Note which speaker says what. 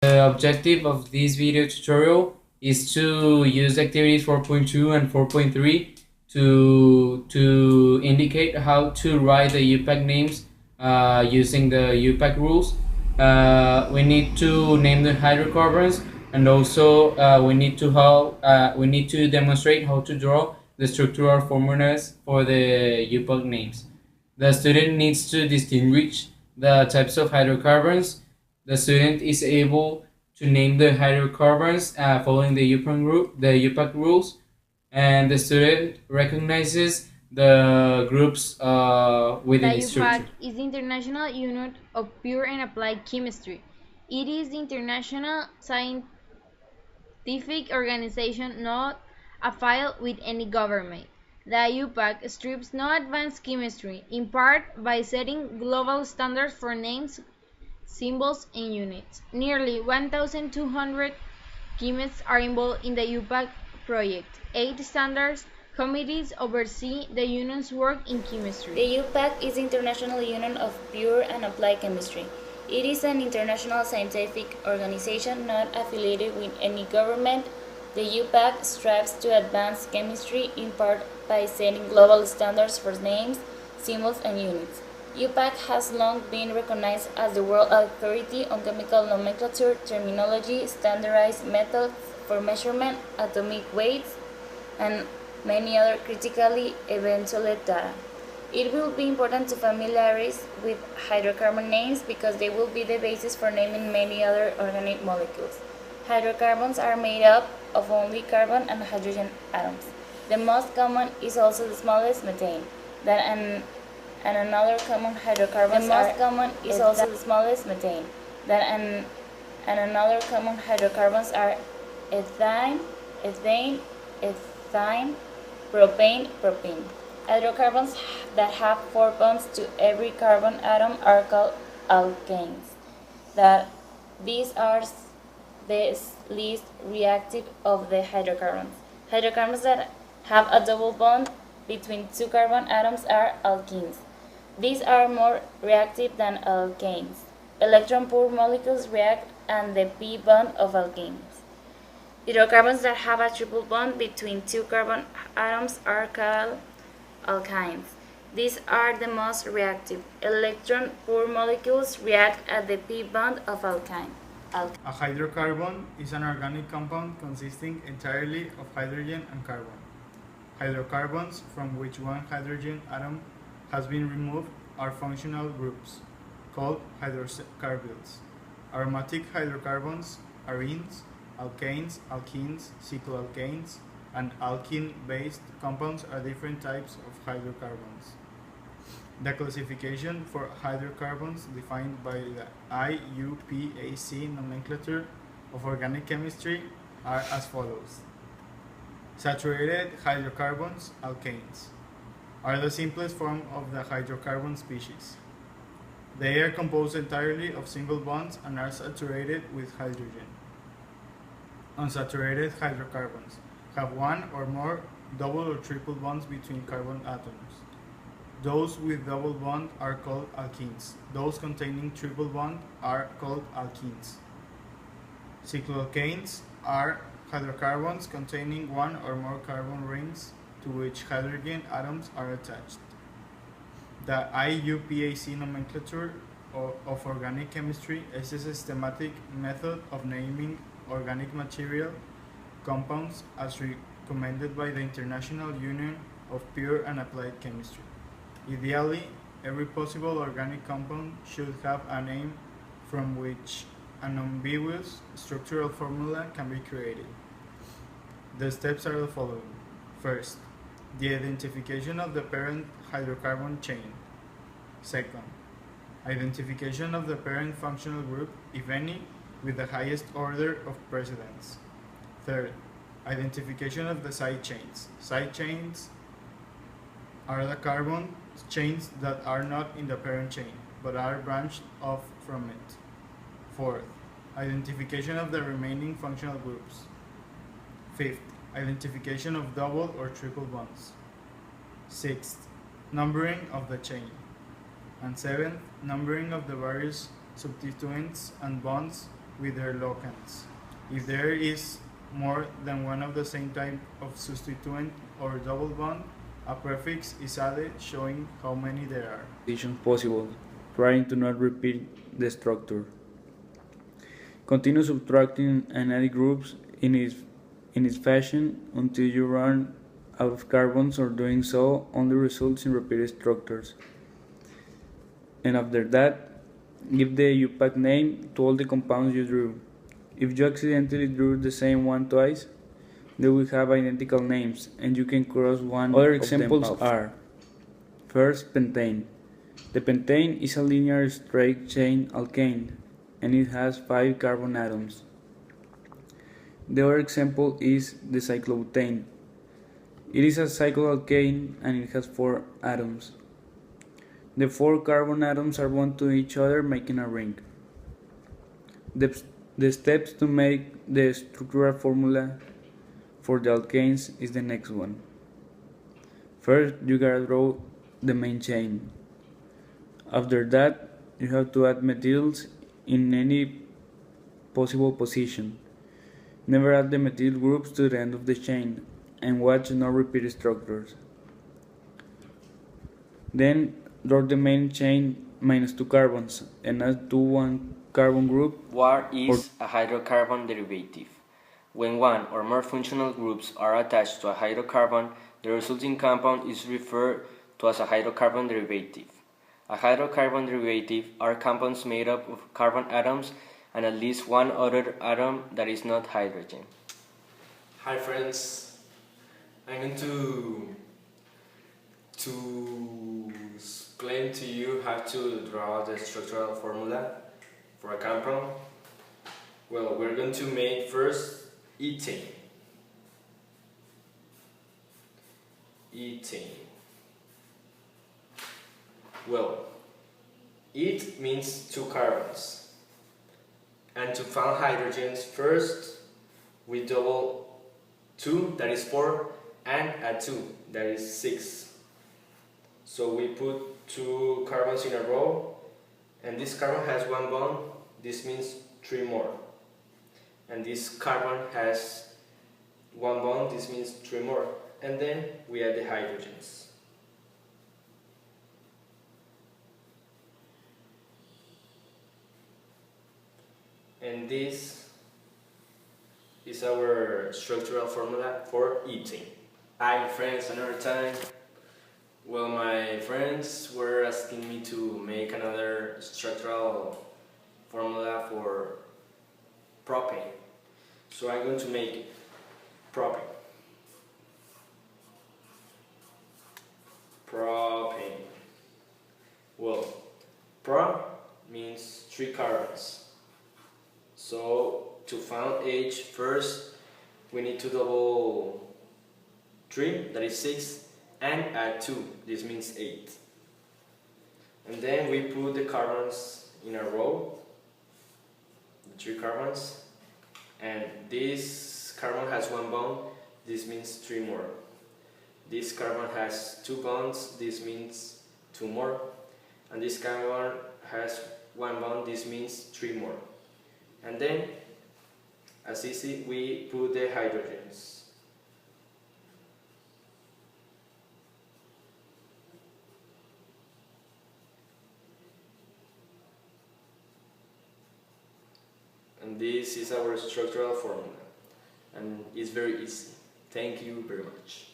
Speaker 1: The objective of this video tutorial is to use activities 4.2 and 4.3 to indicate how to write the UPAC names using the UPAC rules. We need to name the hydrocarbons, and also we need to demonstrate how to draw the structural formulas for the UPAC names. The student needs to distinguish the types of hydrocarbons. The student is able to name the hydrocarbons following the UPAC rules, and the student recognizes the groups within
Speaker 2: The
Speaker 1: its structure.
Speaker 2: UPAC is the International Unit of Pure and Applied Chemistry. It is the international scientific organization not affiliated with any government. The UPAC strives no advanced chemistry, in part by setting global standards for names, symbols, and units. Nearly 1,200 chemists are involved in the UPAC project. 8 standards committees oversee the union's work in chemistry.
Speaker 3: The UPAC is the International Union of Pure and Applied Chemistry. It is an international scientific organization not affiliated with any government. The UPAC strives to advance chemistry in part by setting global standards for names, symbols, and units. UPAC has long been recognized as the world authority on chemical nomenclature, terminology, standardized methods for measurement, atomic weights, and many other critically evaluated data. It will be important to familiarize with hydrocarbon names because they will be the basis for naming many other organic molecules. Hydrocarbons are made up of only carbon and hydrogen atoms. The most common is also the smallest, methane. And another common hydrocarbons another common hydrocarbons are ethane, propane. Hydrocarbons that have 4 bonds to every carbon atom are called alkanes. These are the least reactive of the hydrocarbons. Hydrocarbons that have a double bond between 2 carbon atoms are alkenes. These are more reactive than alkanes. Electron-poor molecules react and the p bond of alkenes. Hydrocarbons that have a triple bond between 2 carbon atoms are called alkynes. These are the most reactive. Electron-poor molecules react at the p bond of alkyne.
Speaker 4: A hydrocarbon is an organic compound consisting entirely of hydrogen and carbon. Hydrocarbons from which one hydrogen atom has been removed are functional groups, called hydrocarbyls. Aromatic hydrocarbons, arenes, alkanes, alkenes, cycloalkanes, and alkene-based compounds are different types of hydrocarbons. The classification for hydrocarbons defined by the IUPAC nomenclature of organic chemistry are as follows. Saturated hydrocarbons, alkanes, are the simplest form of the hydrocarbon species. They are composed entirely of single bonds and are saturated with hydrogen. Unsaturated hydrocarbons have one or more double or triple bonds between carbon atoms. Those with double bond are called alkenes. Those containing triple bond are called alkenes. Cycloalkanes are hydrocarbons containing one or more carbon rings to which hydrogen atoms are attached. The IUPAC nomenclature of organic chemistry is a systematic method of naming organic material compounds as recommended by the International Union of Pure and Applied Chemistry. Ideally, every possible organic compound should have a name from which an ambiguous structural formula can be created. The steps are the following. First, the identification of the parent hydrocarbon chain. Second, identification of the parent functional group, if any, with the highest order of precedence. Third, identification of the side chains. Side chains are the carbon chains that are not in the parent chain, but are branched off from it. Fourth, identification of the remaining functional groups. Fifth, identification of double or triple bonds. Sixth, numbering of the chain. And seventh, numbering of the various substituents and bonds with their locants. If there is more than one of the same type of substituent or double bond, a prefix is added showing how many there are.
Speaker 5: Additions possible, trying to not repeat the structure. Continue subtracting and adding groups in its fashion until you run out of carbons, or doing so only results in repeated structures. And after that, give the UPAC name to all the compounds you drew. If you accidentally drew the same one twice, they will have identical names and you can cross one. Other examples are: first, pentane. The pentane is a linear straight chain alkane and it has 5 carbon atoms. The other example is the cyclobutane. It is a cycloalkane and it has 4 atoms. The 4 carbon atoms are bound to each other, making a ring. The steps to make the structural formula for the alkanes is the next one. First, you gotta draw the main chain. After that, you have to add methyls in any possible position. Never add the methyl groups to the end of the chain, and watch no repeated structures. Then draw the main chain minus 2 carbons and add to 1 carbon group.
Speaker 6: What is a hydrocarbon derivative? When one or more functional groups are attached to a hydrocarbon, the resulting compound is referred to as a hydrocarbon derivative. A hydrocarbon derivative are compounds made up of carbon atoms and at least one other atom that is not hydrogen.
Speaker 7: Hi friends, I'm going to explain to you how to draw the structural formula for a compound. Well, we're going to make first ethane. Well, it means 2 carbons. And to find hydrogens, first we double 2, that is 4, and add 2, that is 6. So we put 2 carbons in a row, and this carbon has 1 bond, this means 3 more. And this carbon has 1 bond, this means 3 more. And then we add the hydrogens. And this is our structural formula for ethane. Hi friends, another time. Well, my friends were asking me to make another structural formula for propane. So I'm going to make propane. Well, pro means 3 carbons. So to find H, first we need to double 3, that is 6, and add 2, this means 8. And then we put the carbons in a row, the 3 carbons, and this carbon has 1 bond, this means 3 more. This carbon has 2 bonds, this means 2 more. And this carbon has 1 bond, this means 3 more. And then, as easy, we put the hydrogens. And this is our structural formula. And it's very easy. Thank you very much.